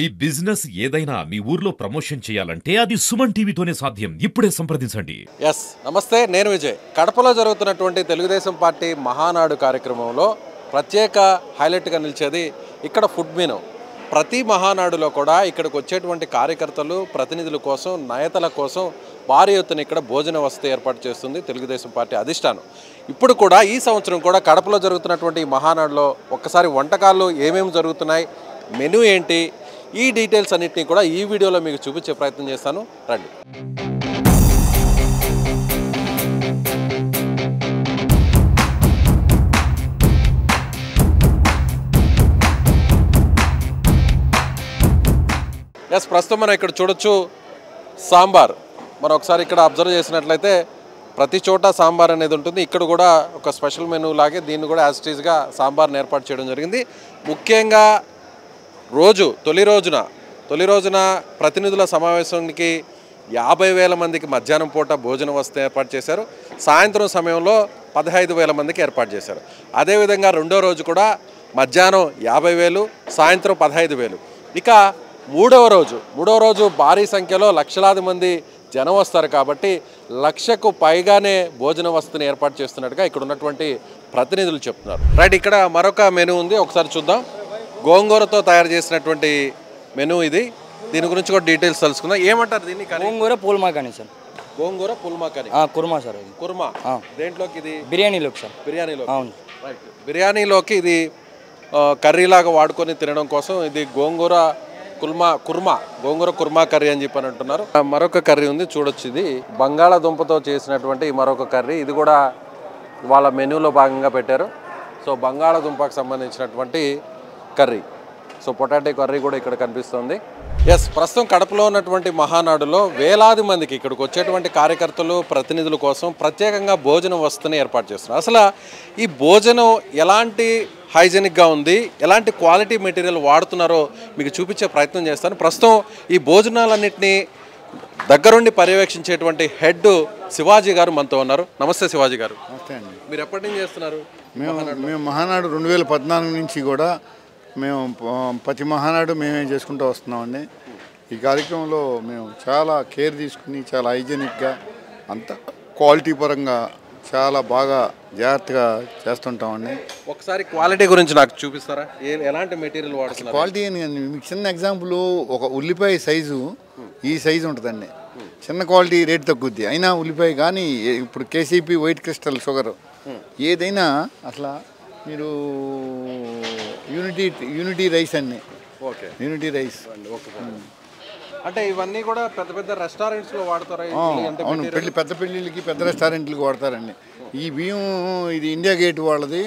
ఈ బిజినెస్ ఏదైనా మీ ఊర్లో ప్రమోషన్ చేయాలంటే అది సుమన్ టీవీతోనే సాధ్యం. ఇప్పుడే సంప్రదించండి. నమస్తే, నేను విజయ్. కడపలో జరుగుతున్నటువంటి తెలుగుదేశం పార్టీ మహానాడు కార్యక్రమంలో ప్రత్యేక హైలైట్గా నిలిచేది ఇక్కడ ఫుడ్ మెనూ. ప్రతి మహానాడులో కూడా ఇక్కడికి వచ్చేటువంటి కార్యకర్తలు, ప్రతినిధుల కోసం, నేతల కోసం భారీ ఎత్తున ఇక్కడ భోజన వసతి ఏర్పాటు చేస్తుంది తెలుగుదేశం పార్టీ అధిష్టానం. ఇప్పుడు కూడా ఈ సంవత్సరం కూడా కడపలో జరుగుతున్నటువంటి ఈ మహానాడులో ఒక్కసారి వంటకాలు ఏమేమి జరుగుతున్నాయి, మెనూ ఏంటి, ఈ డీటెయిల్స్ అన్నింటినీ కూడా ఈ వీడియోలో మీకు చూపించే ప్రయత్నం చేస్తాను. రండి. ప్రస్తుతం మనం ఇక్కడ చూడొచ్చు సాంబార్. మనం ఒకసారి ఇక్కడ అబ్జర్వ్ చేసినట్లయితే ప్రతి చోట సాంబార్ అనేది ఉంటుంది. ఇక్కడ కూడా ఒక స్పెషల్ మెనూ లాగే దీన్ని కూడా యాజ్ ఇట్ ఈజ్గా సాంబార్ని ఏర్పాటు చేయడం జరిగింది. ముఖ్యంగా తొలి రోజున ప్రతినిధుల సమావేశానికి 50,000 మందికి మధ్యాహ్నం పూట భోజన వసతి ఏర్పాటు చేశారు. సాయంత్రం సమయంలో 15,000 మందికి ఏర్పాటు చేశారు. అదేవిధంగా రెండో రోజు కూడా మధ్యాహ్నం 50,000, సాయంత్రం 15,000. ఇక మూడవ రోజు భారీ సంఖ్యలో లక్షలాది మంది జనం వస్తారు కాబట్టి 1,00,000కు పైగానే భోజన వసతిని ఏర్పాటు చేస్తున్నట్టుగా ఇక్కడ ఉన్నటువంటి ప్రతినిధులు చెప్తున్నారు. రైట్, ఇక్కడ మరొక మెనూ ఉంది, ఒకసారి చూద్దాం. గోంగూరతో తయారు చేసినటువంటి మెనూ ఇది. దీని గురించి కూడా డీటెయిల్స్ తెలుసుకుందాం. ఏమంటారు దీన్ని? గోంగూర పూల్మాకాని సార్. గోంగూర పుల్మాకాని కుర్మా సార్. ఇది కుర్మా. దేంట్లోకి? ఇది బిర్యానీలోకి సార్. బిర్యానీలో. అవును. రైట్, బిర్యానీలోకి ఇది కర్రీలాగా వాడుకొని తినడం కోసం ఇది గోంగూర కుర్మా కర్రీ అని చెప్పని అంటున్నారు. మరొక కర్రీ ఉంది, చూడొచ్చు. ఇది బంగాళాదుంపతో చేసినటువంటి మరొక కర్రీ. ఇది కూడా వాళ్ళ మెనూలో భాగంగా పెట్టారు. సో బంగాళాదుంపకు సంబంధించినటువంటి కర్రీ, సో పొటాటో కర్రీ కూడా ఇక్కడ కనిపిస్తుంది. ప్రస్తుతం కడపలో ఉన్నటువంటి మహానాడులో వేలాది మందికి ఇక్కడికి వచ్చేటువంటి కార్యకర్తలు, ప్రతినిధుల కోసం ప్రత్యేకంగా భోజనం వసతిని ఏర్పాటు చేస్తున్నారు. అసలు ఈ భోజనం ఎలాంటి హైజెనిక్గా ఉంది, ఎలాంటి క్వాలిటీ మెటీరియల్ వాడుతున్నారో మీకు చూపించే ప్రయత్నం చేస్తాను. ప్రస్తుతం ఈ భోజనాలన్నింటినీ దగ్గరుండి పర్యవేక్షించేటువంటి హెడ్ శివాజీ గారు మనతో ఉన్నారు. నమస్తే శివాజీ గారు. నమస్తే అండి. మీరు ఎప్పటి నుంచి చేస్తున్నారు? మేము మహానాడు 2014 నుంచి కూడా మేము ప్రతి మహానాడు మేమే చేసుకుంటూ వస్తున్నామండి. ఈ కార్యక్రమంలో మేము చాలా కేర్ తీసుకుని చాలా హైజెనిక్గా అంత క్వాలిటీ పరంగా చాలా బాగా జాగ్రత్తగా చేస్తుంటామండి. ఒకసారి క్వాలిటీ గురించి నాకు చూపిస్తారా? ఎలాంటి మెటీరియల్ వాడుతున్నారు? క్వాలిటీ అని మీకు చిన్న ఎగ్జాంపుల్, ఒక ఉల్లిపాయ సైజు ఈ సైజు ఉంటుందండి. చిన్న క్వాలిటీ రేట్ తగ్గుద్ది, అయినా ఉల్లిపాయ కానీ ఇప్పుడు కేసీపీ వైట్ క్రిస్టల్ షుగర్ ఏదైనా అసలు మీరు యూనిటీ రైస్ అండి. Okay, unity rice. అంటే ఇవన్నీ కూడా పెద్ద పెద్ద రెస్టారెంట్స్లో వాడతారా? అవును, పెద్ద పెళ్ళిళ్ళకి పెద్ద రెస్టారెంట్లకి వాడతారండి. ఈ బియ్యం ఇది ఇండియా గేట్ వాళ్ళది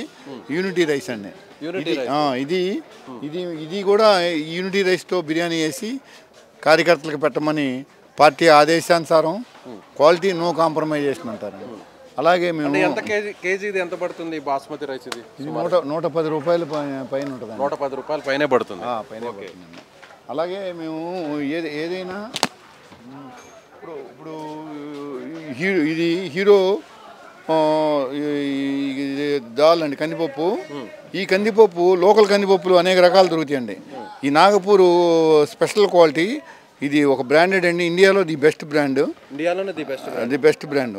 యూనిటీ రైస్ అండి. ఇది కూడా యూనిటీ రైస్తో బిర్యానీ వేసి కార్యకర్తలకు పెట్టమని పార్టీ ఆదేశానుసారం క్వాలిటీ నో కాంప్రమైజేషన్ అంటారు. అలాగే మేము ఎంత కేజీ ఎంత పడుతుంది బాస్మతి రైస్? ఇది 110 రూపాయలు పైన ఉంటుంది. 110 రూపాయలు పైనే పడుతుంది. అలాగే మేము ఏదైనా ఇప్పుడు ఇది హీరో దాల్ అండి, కందిపప్పు. ఈ కందిపప్పు లోకల్ కందిపప్పులు అనేక రకాలు దొరుకుతాయండి. ఈ నాగపూర్ స్పెషల్ క్వాలిటీ, ఇది ఒక బ్రాండెడ్ అండి. ఇండియాలో the best brand. The best brand.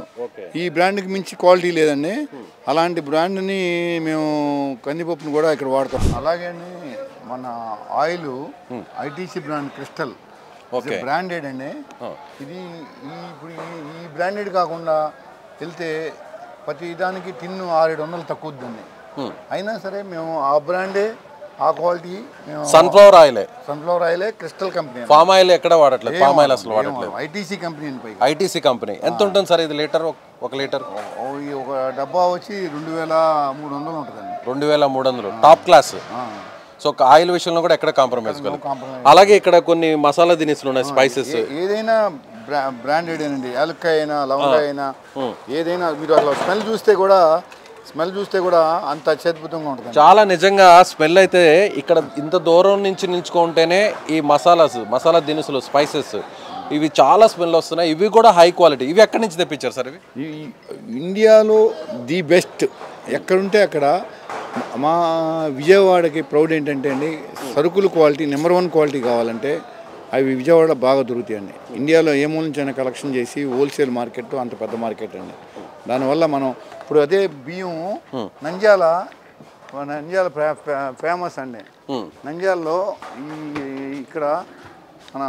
ఈ బ్రాండ్కి మించి క్వాలిటీ లేదండి. అలాంటి బ్రాండ్ని మేము కందిపప్పును కూడా ఇక్కడ వాడతాం. అలాగే మన oil ITC brand crystal branded అండి. ఇది ఇప్పుడు ఈ బ్రాండెడ్ కాకుండా వెళ్తే ప్రతి దానికి టిన్ను 600-700 తక్కువద్దండి. అయినా సరే మేము ఆ బ్రాండే, ఆ క్వాలిటీ. సన్ఫ్లవర్ ఆయిలే క్రిస్టల్ కంపెనీ. పామ్ ఆయిల్ ఎక్కడ వాడట్లేదు, పామ్ ఆయిల్ అసలు వాడట్లేదు. ITC company. ఎంత ఉంటుంది సార్ ఇది లీటర్? ఒక లీటర్ ఒక డబ్బా వచ్చి 2,300 ఉంటుందండి. 2,300 టాప్ క్లాస్. సో ఆయిల్ విషయంలో కూడా ఎక్కడ కాంప్రమైజ్ కాదు. అలాగే ఇక్కడ కొన్ని మసాలా దినుసులు ఉన్నాయి, స్పైసెస్. ఏదైనా బ్రాండెడ్ అండి, యాలక్కాయ అయినా లవంగా అయినా ఏదైనా మీరు అసలు స్మెల్ చూస్తే కూడా అంత అత్యద్భుతంగా ఉంటుంది. చాలా నిజంగా స్మెల్ అయితే ఇక్కడ ఇంత దూరం నుంచి నిల్చుకుంటేనే ఈ మసాలా దినుసులు, స్పైసెస్ ఇవి చాలా స్మెల్ వస్తున్నాయి. ఇవి కూడా హై క్వాలిటీ. ఇవి ఎక్కడి నుంచి తెప్పించారు సార్? ఇవి ఇండియాలో ది బెస్ట్ ఎక్కడుంటే అక్కడ మా విజయవాడకి ప్రౌడ్ ఏంటంటే అండి, సరుకులు క్వాలిటీ నెంబర్ 1 క్వాలిటీ కావాలంటే అవి విజయవాడ బాగా దొరుకుతాయండి. ఇండియాలో ఏ మూల నుంచి అయినా కలెక్షన్ చేసి హోల్సేల్ మార్కెట్ అంత పెద్ద మార్కెట్ అండి. దానివల్ల మనం ఇప్పుడు అదే బియ్యం నంద్యాల ఫేమస్ అండి. నంద్యాలలో ఇక్కడ మన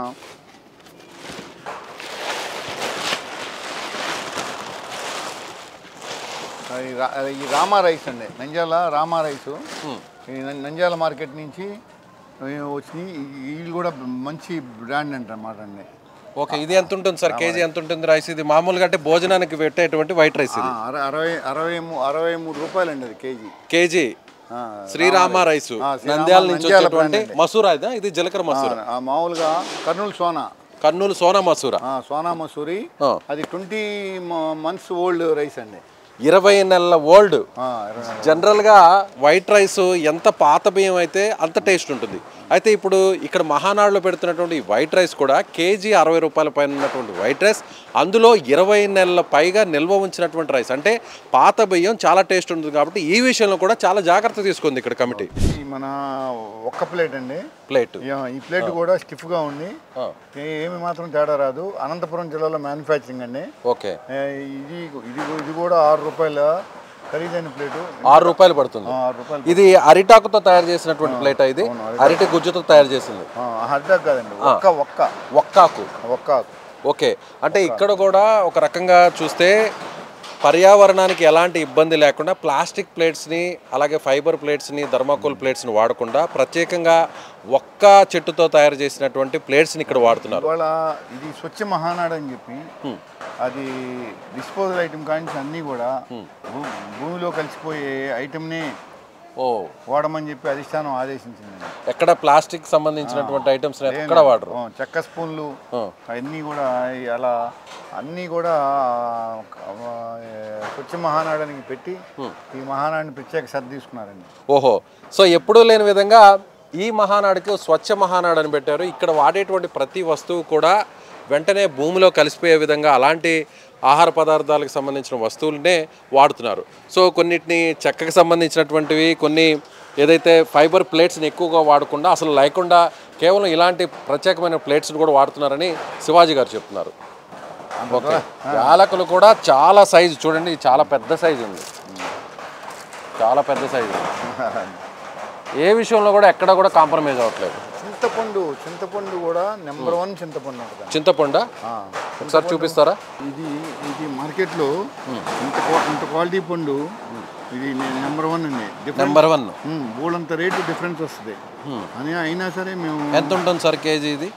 ఈ రామా రైస్ అండి, నంద్యాల రామా రైసు నంద్యాల మార్కెట్ నుంచి వచ్చి వీళ్ళు కూడా మంచి బ్రాండ్ అంటన్నమాట అండి. ఓకే, ఇది ఎంత ఉంటుంది సార్ కేజీ? ఎంత ఉంటుంది రైస్ ఇది? మామూలుగా అంటే భోజనానికి పెట్టేటువంటి వైట్ రైస్ ఇది 63 రూపాయలండి అది కేజీ. శ్రీరామ రైసు నంద్యాల నుంచి వచ్చేటువంటి మసూరా ఇది జీలకర్ర మసూరా. మామూలుగా కర్నూలు సోనా మసూరా, సోనా మసూరి. అది 20 months ఓల్డ్ రైస్ అండి, 20 నెలల ఓల్డ్. జనరల్గా వైట్ రైస్ ఎంత పాత బియ్యం అయితే అంత టేస్ట్ ఉంటుంది. అయితే ఇప్పుడు ఇక్కడ మహానాడులో పెడుతున్నటువంటి వైట్ రైస్ కూడా కేజీ 60 రూపాయల పైన ఉన్నటువంటి వైట్ రైస్, అందులో 20 నెలల పైగా నిల్వ ఉంచినటువంటి రైస్. అంటే పాత బియ్యం చాలా టేస్ట్ ఉంటుంది కాబట్టి ఈ విషయంలో కూడా చాలా జాగ్రత్త తీసుకుంది ఇక్కడ కమిటీ. మన ఒక్క ప్లేట్ అండి, ఈ ప్లేట్ కూడా స్టిఫ్గా ఉంది, ఏమి మాత్రం తేడా రాదు. అనంతపురం జిల్లాలో మ్యానుఫ్యాక్చరింగ్ అండి. ఓకే, ఇది కూడా 6 రూపాయల ఖరీదైన ప్లేటు, 6 రూపాయలు పడుతుంది. ఇది అరిటాకుతో తయారు చేసినటువంటి ప్లేట్, ఇది అరిటి గుజ్జుతో తయారు చేసింది. అరిటాకు కాదండి, ఒక్కాకు. ఓకే, అంటే ఇక్కడ కూడా ఒక రకంగా చూస్తే పర్యావరణానికి ఎలాంటి ఇబ్బంది లేకుండా ప్లాస్టిక్ ప్లేట్స్ని అలాగే ఫైబర్ ప్లేట్స్ని థర్మాకోల్ ప్లేట్స్ని వాడకుండా ప్రత్యేకంగా ఒక్క చెట్టుతో తయారు చేసినటువంటి ప్లేట్స్ని ఇక్కడ వాడుతున్నారు. ఇది స్వచ్ఛ మహానాడు అని చెప్పి అది డిస్పోజల్ ఐటమ్ కానీ అన్నీ కూడా భూమిలో కలిసిపోయే ఐటమ్ని వాడమని చెప్పి అధిష్టానం ఆదేశించింది. ఎక్కడ ప్లాస్టిక్ సంబంధించినటువంటి ఐటమ్స్ ఎక్కడ వాడరు. చెక్క స్పూన్లు అవన్నీ కూడా అలా అన్నీ కూడా స్వచ్ఛ మహానాడానికి పెట్టి ఈ మహానాడిని ప్రత్యేక శ్రద్ధ తీసుకున్నారండి. ఓహో, సో ఎప్పుడూ లేని విధంగా ఈ మహానాడుకి స్వచ్ఛ మహానాడు అని పెట్టారు. ఇక్కడ వాడేటువంటి ప్రతి వస్తువు కూడా వెంటనే భూమిలో కలిసిపోయే విధంగా అలాంటి ఆహార పదార్థాలకు సంబంధించిన వస్తువులనే వాడుతున్నారు. సో కొన్నిటిని చెక్కకు సంబంధించినటువంటివి, కొన్ని ఏదైతే ఫైబర్ ప్లేట్స్ని ఎక్కువగా వాడకుండా అసలు లేకుండా కేవలం ఇలాంటి ప్రత్యేకమైన ప్లేట్స్ని కూడా వాడుతున్నారని శివాజీ గారు చెప్తున్నారు. ఓకే, యాలకులు కూడా చాలా సైజు చూడండి, చాలా పెద్ద సైజు ఉంది, చాలా పెద్ద సైజు. ఏ విషయంలో కూడా ఎక్కడ కూడా కాంప్రమైజ్ అవ్వట్లేదు. చింతపండు కూడా నెంబర్ 1 చింతపండు ఒకసారి చూపిస్తారా? ఇది మార్కెట్లో ఇంత క్వాలిటీ పండు ఇది నెంబర్ 1 అండి. నెంబర్ 1 బోల్డంత రేటు డిఫరెన్స్ వస్తుంది అని అయినా సరే మేము. ఎంత ఉంటుంది సార్ కేజీ ఇది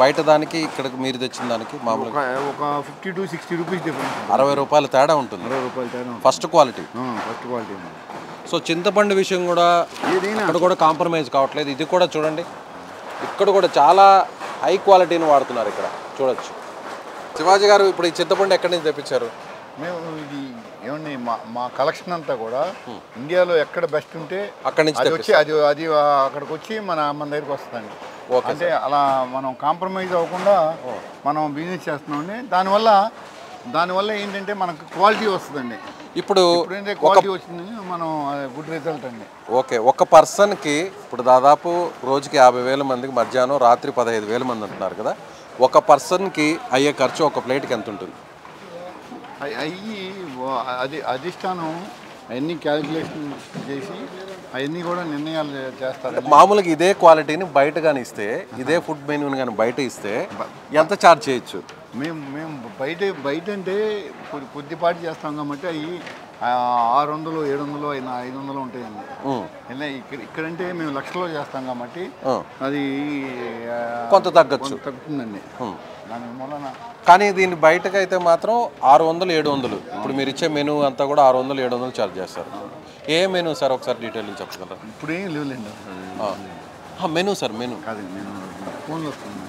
బయట దానికి ఇక్కడ మీరు తెచ్చిన దానికి? మామూలుగా ఒక 50 to 60 రూపీస్ డిఫరెన్స్, 60 రూపాయల తేడా ఉంటుంది. 60 రూపాయల తేడా, ఫస్ట్ క్వాలిటీ. సో చింతపండు విషయం కూడా ఇక్కడ కూడా కాంప్రమైజ్ కావట్లేదు. ఇది కూడా చూడండి, ఇక్కడ కూడా చాలా హై క్వాలిటీని వాడుతున్నారు. ఇక్కడ చూడొచ్చు. శివాజీ గారు ఇప్పుడు ఈ చింతపండు ఎక్కడి నుంచి తెప్పించారు? మేము ఇది ఏమండి మా కలెక్షన్ అంతా కూడా ఇండియాలో ఎక్కడ బెస్ట్ ఉంటే అక్కడి నుంచి వచ్చి అది అక్కడికి వచ్చి మన దగ్గరికి వస్తుందండి. అంటే అలా మనం కాంప్రమైజ్ అవ్వకుండా మనం బిజినెస్ చేస్తున్నామండి. దానివల్ల ఏంటంటే మనకు క్వాలిటీ వస్తుందండి. ఇప్పుడు క్వాలిటీ వచ్చింది మనం గుడ్ రిజల్ట్ అండి. ఓకే, ఒక పర్సన్కి ఇప్పుడు దాదాపు రోజుకి 50,000 మందికి మధ్యాహ్నం రాత్రి 15,000 మంది అంటున్నారు కదా, ఒక పర్సన్కి అయ్యే ఖర్చు ఒక ప్లేట్కి ఎంత ఉంటుంది? అది అధిష్టానం అవన్నీ క్యాలిక్యులేషన్ చేసి అవన్నీ కూడా నిర్ణయాలు చేస్తారు. మామూలుగా ఇదే క్వాలిటీని బయట కానీ ఇస్తే, ఇదే ఫుడ్ మెనూని కానీ బయట ఇస్తే ఎంత ఛార్జ్ చేయొచ్చు? మేము బయట అంటే కొద్దిపాటి చేస్తాం కాబట్టి అవి 600, 700, 500 ఉంటాయండి. ఇక్కడంటే మేము లక్షలో చేస్తాం కాబట్టి అది కొంత తగ్గుతుందండి. దాని మూలన కానీ దీన్ని బయటకు అయితే మాత్రం 600, 700. ఇప్పుడు మీరు ఇచ్చే మెనూ అంతా కూడా 600, 700 ఛార్జ్ చేస్తారు. ఏ మెనూ సార్ ఒకసారి డీటెయిల్గా చెప్పగలరా? ఇప్పుడు ఏం లేవులేండి మెనూ సార్, మెనూ ఫోన్లో వస్తుంది.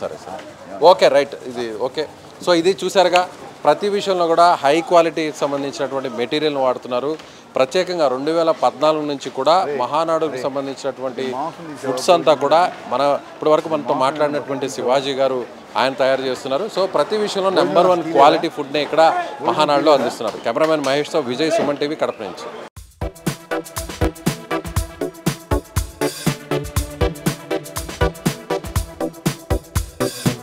సరే సార్, ఓకే, రైట్. ఇది ఓకే. సో ఇది చూసారుగా, ప్రతి విషయంలో కూడా హై క్వాలిటీకి సంబంధించినటువంటి మెటీరియల్ని వాడుతున్నారు. ప్రత్యేకంగా 2014 నుంచి కూడా మహానాడుకు సంబంధించినటువంటి ఫుడ్స్ అంతా కూడా ఇప్పటి వరకు మనతో మాట్లాడినటువంటి శివాజీ గారు ఆయన తయారు చేస్తున్నారు. సో ప్రతి విషయంలో నెంబర్ 1 క్వాలిటీ ఫుడ్ని ఇక్కడ మహానాడులో అందిస్తున్నారు. కెమెరామెన్ మహేష్తో విజయ్, సుమన్ టీవీ, కడప నుంచి. Thank you